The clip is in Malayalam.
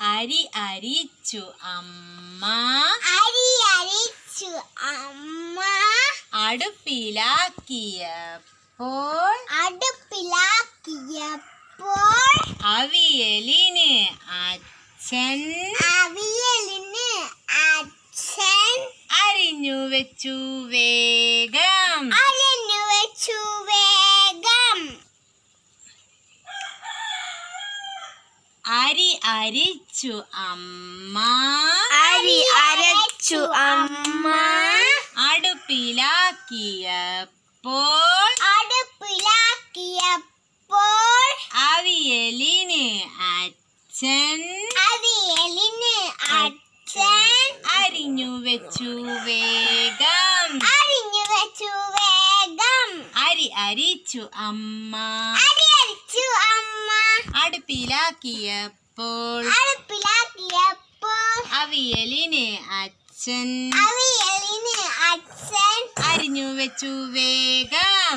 അരി അരിച്ചു അമ്മ അടുപ്പിലാക്കിയപ്പോൾ അവിയലിന് അച്ഛൻ അരിഞ്ഞു വെച്ചു വേഗം. അരി അരിച്ചു അമ്മ അടുപ്പിലാക്കിയപ്പോൾ അവിയലിന് അച്ഛൻ അരിഞ്ഞു വെച്ചു വേഗം. അരി അരിച്ചു അമ്മ അടുപ്പിലാക്കിയപ്പോൾ അവിയലിന് അച്ഛൻ അരിഞ്ഞു വെച്ചു വേഗം.